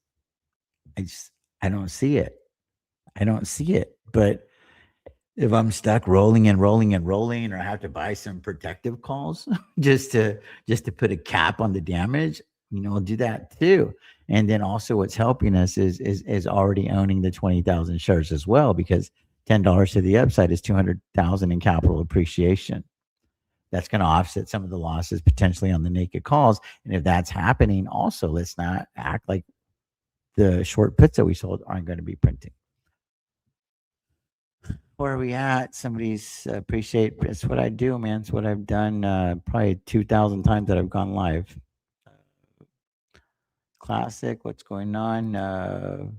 I don't see it. I don't see it. But if I'm stuck rolling and rolling and rolling, or I have to buy some protective calls just to put a cap on the damage, I'll do that too. And then also what's helping us is already owning the 20,000 shares as well, because $10 to the upside is 200,000 in capital appreciation. That's going to offset some of the losses potentially on the naked calls. And if that's happening, also let's not act like the short puts that we sold aren't going to be printing. Where are we at? Somebody's appreciate. It's what I do, man. It's what I've done probably 2,000 times that I've gone live. Classic. What's going on?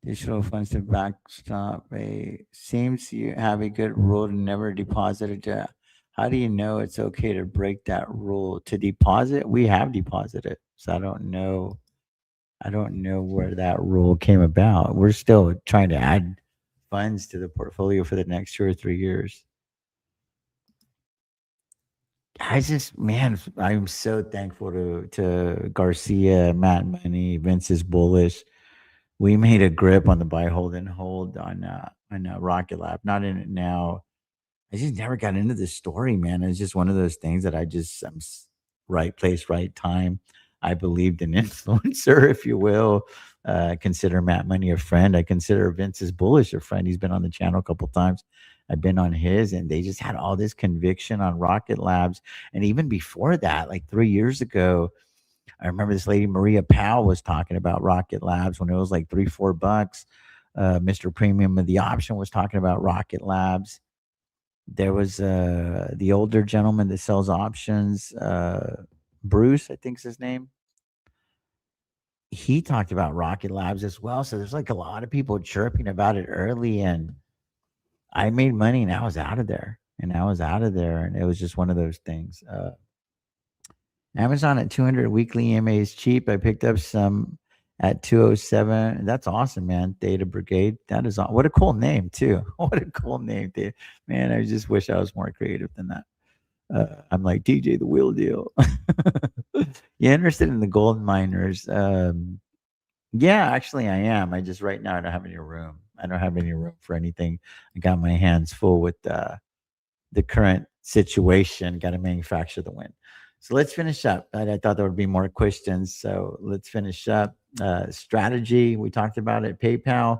Digital funds to backstop seems you have a good rule to never deposit it. How do you know it's okay to break that rule to deposit? We have deposited, so I don't know. I don't know where that rule came about. We're still trying to add funds to the portfolio for the next 2 or 3 years. I'm so thankful to Garcia, Matt Money, Vince is bullish. We made a grip on the buy, hold, and hold on Rocket Lab. Not in it now. I just never got into this story, man. It's just one of those things that right place, right time. I believed in influencer, if you will. Consider Matt Money a friend. I consider Vince is bullish a friend. He's been on the channel a couple times. I've been on his, and they just had all this conviction on Rocket Labs. And even before that, like 3 years ago, I remember this lady, Maria Powell, was talking about Rocket Labs when it was like $3-4. Mr. Premium of the Option was talking about Rocket Labs. There was the older gentleman that sells options, Bruce, I think's his name. He talked about Rocket Labs as well. So there's like a lot of people chirping about it early, and I made money and I was out of there. And it was just one of those things. Amazon at 200 weekly EMA is cheap. I picked up some at 207. That's awesome, man. Data Brigade. That is what a cool name too. What a cool name, dude. Man, I just wish I was more creative than that. I'm like DJ the Wheel Deal. You interested in the gold miners? Yeah, actually, I am. I just right now I don't have any room. I don't have any room for anything. I got my hands full with the current situation. Got to manufacture the win. So let's finish up. I thought there would be more questions. So let's finish up. Strategy. We talked about it. PayPal.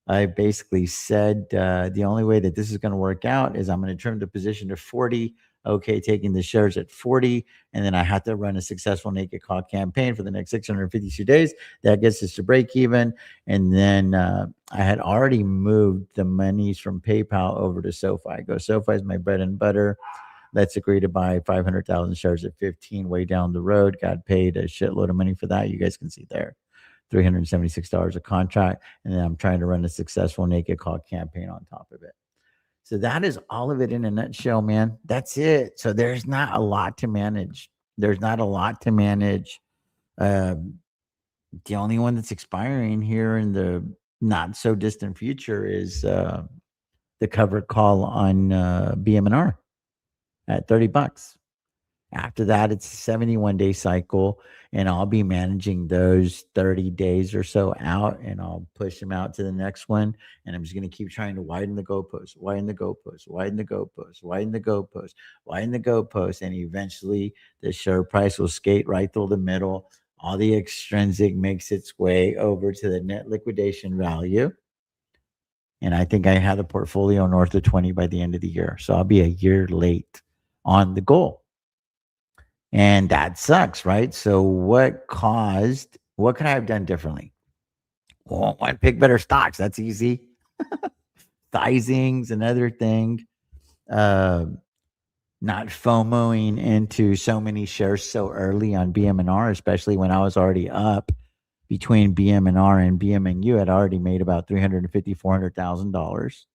I basically said the only way that this is going to work out is I'm going to trim the position to 40. Okay, taking the shares at 40. And then I have to run a successful naked call campaign for the next 652 days. That gets us to break even. And then I had already moved the monies from PayPal over to SoFi. SoFi is my bread and butter. Let's agree to buy 500,000 shares at 15 way down the road. Got paid a shitload of money for that. You guys can see there. $376 a contract. And then I'm trying to run a successful naked call campaign on top of it. So that is all of it in a nutshell, man. That's it. So there's not a lot to manage. There's not a lot to manage. The only one that's expiring here in the not so distant future is the covered call on BM&R at $30. After that, it's a 71-day cycle, and I'll be managing those 30 days or so out, and I'll push them out to the next one. And I'm just going to keep trying to widen the goalpost, widen the goalpost, widen the goalpost, widen the goalpost, widen the goalpost. And eventually the share price will skate right through the middle. All the extrinsic makes its way over to the net liquidation value. And I think I have the portfolio north of 20 by the end of the year. So I'll be a year late on the goal. And that sucks, right? So what could I have done differently? Well, I pick better stocks. That's easy. Sizing's another thing. Uh, Not FOMOing into so many shares so early on BM&R, especially when I was already up between BM&R and BM&U. I'd already made about $350,000, $400,000.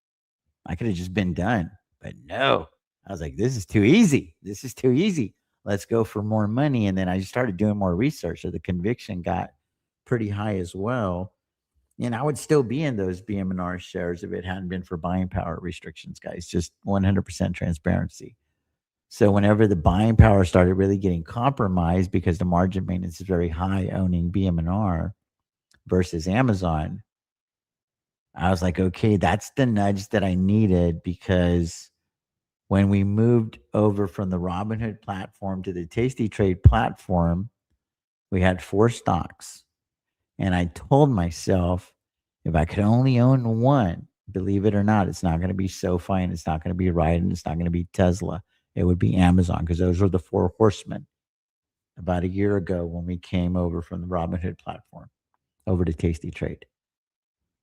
I could have just been done, but no. I was like, this is too easy. This is too easy. Let's go for more money. And then I just started doing more research. So the conviction got pretty high as well. And I would still be in those BM&R shares if it hadn't been for buying power restrictions, guys. Just 100% transparency. So whenever the buying power started really getting compromised because the margin maintenance is very high owning BM&R versus Amazon, I was like, okay, that's the nudge that I needed, because when we moved over from the Robinhood platform to the Tasty Trade platform, we had 4 stocks. And I told myself, if I could only own one, believe it or not, it's not going to be SoFi, and it's not going to be Ride, and it's not going to be Tesla. It would be Amazon, because those were the 4 horsemen about a year ago when we came over from the Robinhood platform over to Tasty Trade.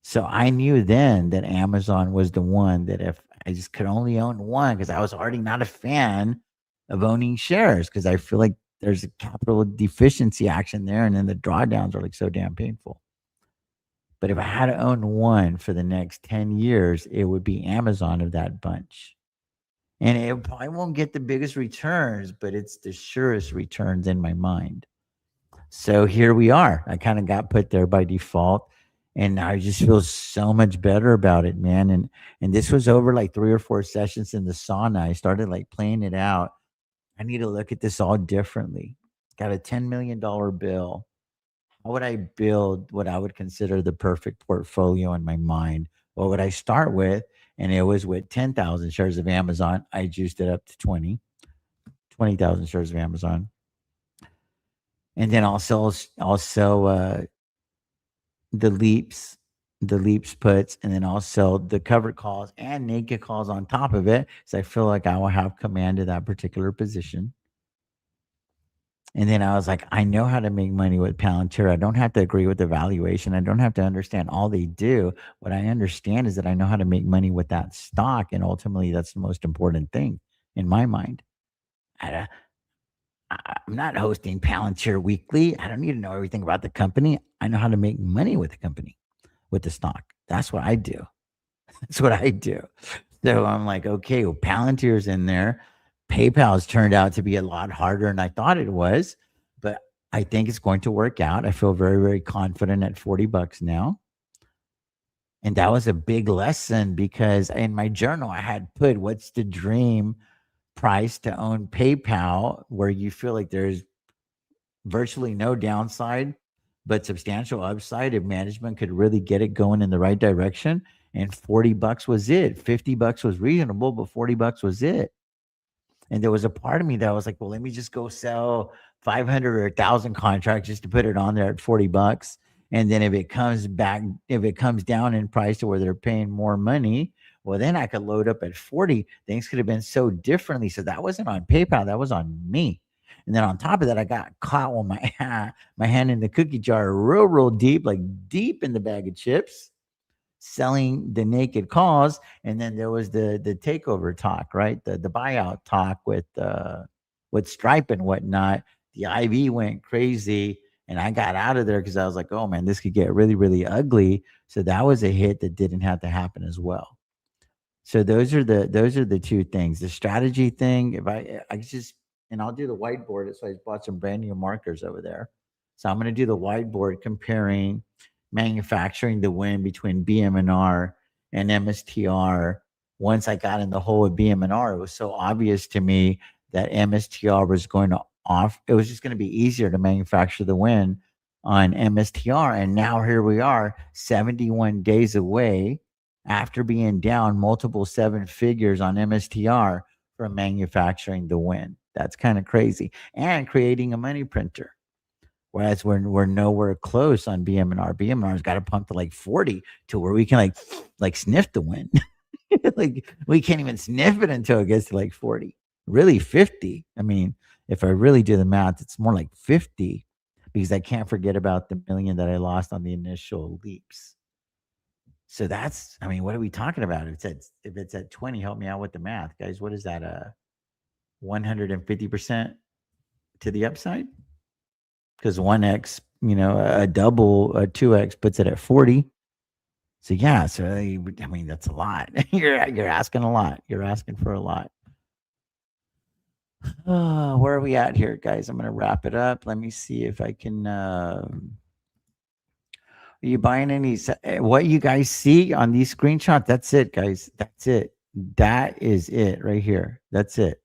So I knew then that Amazon was the one that if I just could only own one, because I was already not a fan of owning shares, because I feel like there's a capital deficiency action there, and then the drawdowns are like so damn painful. But if I had to own one for the next 10 years, it would be Amazon of that bunch. And it probably won't get the biggest returns, but it's the surest returns in my mind. So here we are. I kind of got put there by default, and I just feel so much better about it, man. And this was over like 3 or 4 sessions in the sauna. I started like playing it out. I need to look at this all differently. Got a $10 million bill. How would I build what I would consider the perfect portfolio in my mind? What would I start with? And it was with 10,000 shares of Amazon. I juiced it up to 20,000 shares of Amazon. And then also the leaps puts, and then also the covered calls and naked calls on top of it. So I feel like I will have command of that particular position. And then I was like, I know how to make money with Palantir. I don't have to agree with the valuation. I don't have to understand all they do. What I understand is that I know how to make money with that stock. And ultimately, that's the most important thing in my mind. I'm not hosting Palantir Weekly. I don't need to know everything about the company. I know how to make money with the company, with the stock. That's what I do. That's what I do. So I'm like, okay, well, Palantir's in there. PayPal's turned out to be a lot harder than I thought it was, but I think it's going to work out. I feel very, very confident at $40 now. And that was a big lesson because in my journal, I had put what's the dream price to own PayPal, where you feel like there's virtually no downside, but substantial upside if management could really get it going in the right direction. And $40 was it. $50 was reasonable, but $40 was it. And there was a part of me that was like, well, let me just go sell 500 or 1,000 contracts just to put it on there at $40. And then if it comes down in price to where they're paying more money, well, then I could load up at 40. Things could have been so differently. So that wasn't on PayPal, that was on me. And then on top of that, I got caught with my hand in the cookie jar real, real deep, like deep in the bag of chips, selling the naked cause. And then there was the takeover talk, right? The buyout talk with Stripe and whatnot. The IV went crazy, and I got out of there because I was like, oh man, this could get really, really ugly. So that was a hit that didn't have to happen as well. So those are the two things. The strategy thing, if I just, and I'll do the whiteboard. So I bought some brand new markers over there. So I'm going to do the whiteboard comparing manufacturing the win between BM&R and MSTR. Once I got in the hole with BM&R, it was so obvious to me that MSTR was going to off. It was just going to be easier to manufacture the win on MSTR. And now here we are, 71 days away after being down multiple seven figures on MSTR from manufacturing the win. That's kind of crazy. And creating a money printer. Whereas we're nowhere close on BM&R. BM&R's got to pump to like 40 to where we can like sniff the win. Like we can't even sniff it until it gets to like 40. Really 50. I mean, if I really do the math, it's more like 50 because I can't forget about the million that I lost on the initial leaps. So that's, I mean, what are we talking about? If it's at 20, help me out with the math, guys. What is that? 150% to the upside? Because 1x, a double, a 2x puts it at 40. So yeah, so I mean that's a lot. You're asking a lot. You're asking for a lot. Where are we at here, guys? I'm gonna wrap it up. Let me see if I can. Are you buying any? What you guys see on these screenshots? That's it, guys. That's it. That is it right here. That's it.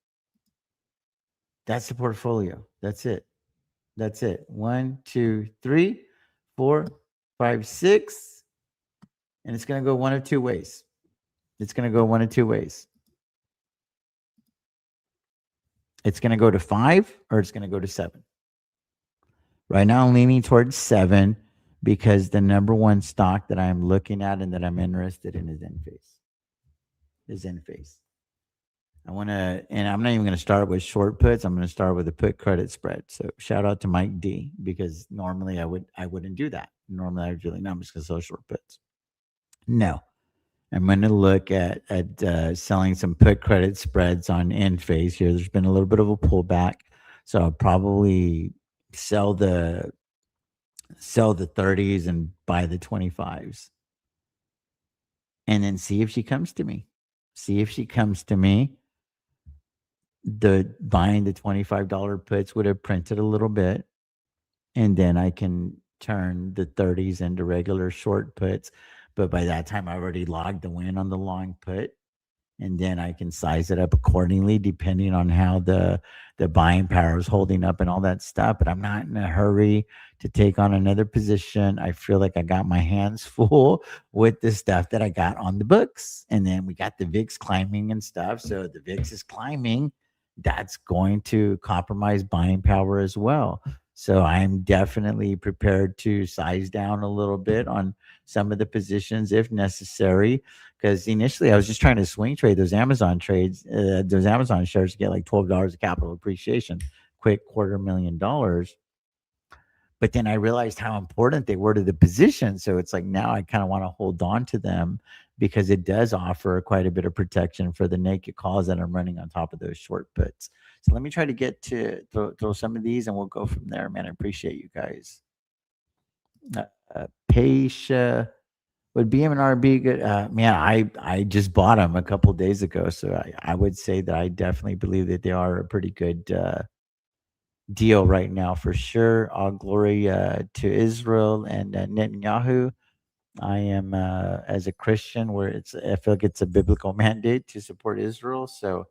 That's the portfolio. That's it. That's it. One, two, three, four, five, six. And it's going to go one of two ways. It's going to go one of two ways. It's going to go to 5 or it's going to go to 7. Right now, I'm leaning towards 7 because the number one stock that I'm looking at and that I'm interested in is Enphase. I want to, and I'm not even going to start with short puts. I'm going to start with a put credit spread. So shout out to Mike D because normally I wouldn't do that. Normally I would really, no, I'm just going to sell short puts. No, I'm going to look at selling some put credit spreads on Enphase here. There's been a little bit of a pullback, so I'll probably sell the 30s and buy the 25s, and then see if she comes to me. The buying the $25 puts would have printed a little bit, and then I can turn the 30s into regular short puts. But by that time, I already logged the win on the long put, and then I can size it up accordingly depending on how the buying power is holding up and all that stuff. But I'm not in a hurry to take on another position. I feel like I got my hands full with the stuff that I got on the books, and then we got the VIX climbing and stuff. So the VIX is climbing. That's going to compromise buying power as well. So I'm definitely prepared to size down a little bit on some of the positions if necessary. Because initially I was just trying to swing trade those Amazon trades, those Amazon shares to get like $12 of capital appreciation, quick $250,000. But then I realized how important they were to the position. So it's like now I kind of want to hold on to them because it does offer quite a bit of protection for the naked calls that I'm running on top of those short puts. So let me try to get to throw some of these and we'll go from there, man. I appreciate you guys. Paisha Would BM&R be good? Man, I just bought them a couple days ago, so I would say that I definitely believe that they are a pretty good deal right now for sure. All glory to Israel and Netanyahu. I am as a Christian, where I feel like it's a biblical mandate to support Israel, so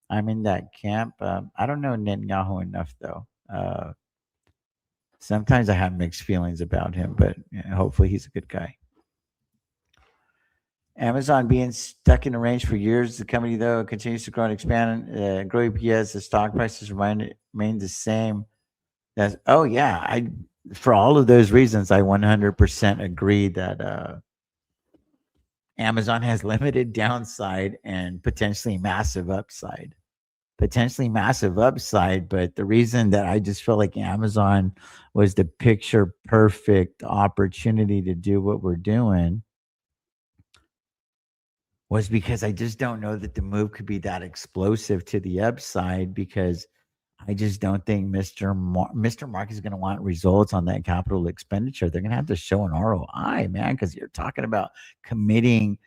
I'm in that camp. I don't know Netanyahu enough though. Sometimes I have mixed feelings about him, but hopefully he's a good guy. Amazon being stuck in a range for years. The company, though, continues to grow and expand, grow EPS. The stock prices remain the same. Oh, yeah. For all of those reasons, I 100% agree that Amazon has limited downside and potentially massive upside. Potentially massive upside, but the reason that I just feel like Amazon was the picture perfect opportunity to do what we're doing was because I just don't know that the move could be that explosive to the upside, because I just don't think Mr. Mark is going to want results on that capital expenditure. They're going to have to show an ROI, man, because you're talking about committing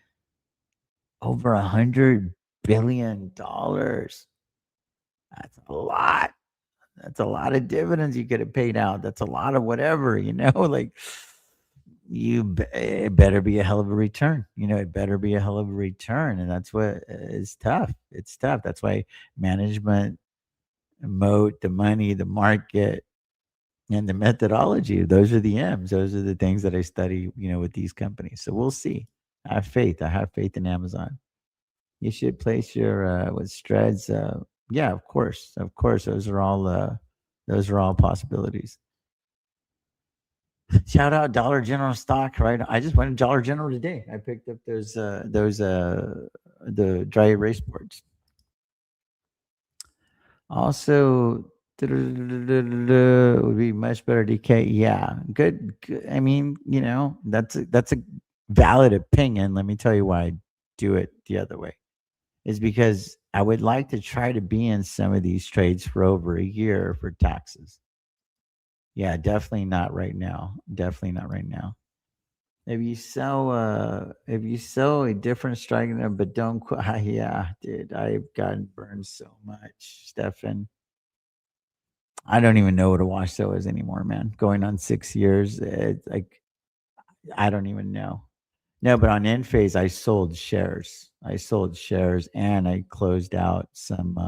over $100 billion. That's a lot. That's a lot of dividends you could have paid out. That's a lot of whatever, like it better be a hell of a return. It better be a hell of a return. And that's what is tough. It's tough. That's why management, moat, the money, the market, and the methodology, those are the M's. Those are the things that I study, with these companies. So we'll see. I have faith. I have faith in Amazon. You should place your with Streds. Yeah, of course. Of course. Those are all possibilities. Shout out Dollar General stock, right? I just went to Dollar General today. I picked up the dry erase boards. Also, would be much better DK. Yeah, good. I mean, that's a valid opinion. Let me tell you why I do it the other way. Is because I would like to try to be in some of these trades for over a year for taxes. Yeah, definitely not right now. Definitely not right now. If you sell a different strike, but don't quit. Yeah, dude, I've gotten burned so much, Stefan. I don't even know what a wash sale is anymore, man. Going on 6 years, it's like I don't even know. No, but on end phase, I sold shares. I sold shares, and I closed out some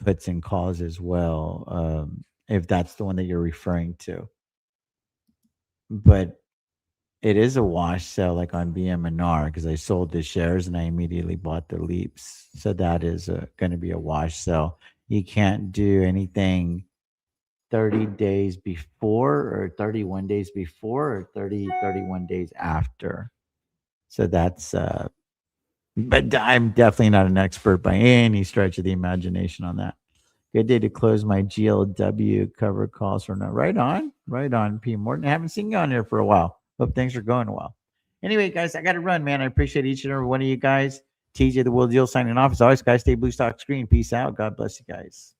puts and calls as well. If that's the one that you're referring to, but it is a wash sale, like on BM&R, because I sold the shares and I immediately bought the leaps. So that is going to be a wash sale. You can't do anything 30 days before or 31 days before or 31 days after. So but I'm definitely not an expert by any stretch of the imagination on that. Good day to close my GLW cover calls for now. Right on, P. Morton. I haven't seen you on here for a while. Hope things are going well. Anyway, guys, I got to run, man. I appreciate each and every one of you guys. TJ the Will Deal signing off. As always, guys, stay blue stock screen. Peace out. God bless you guys.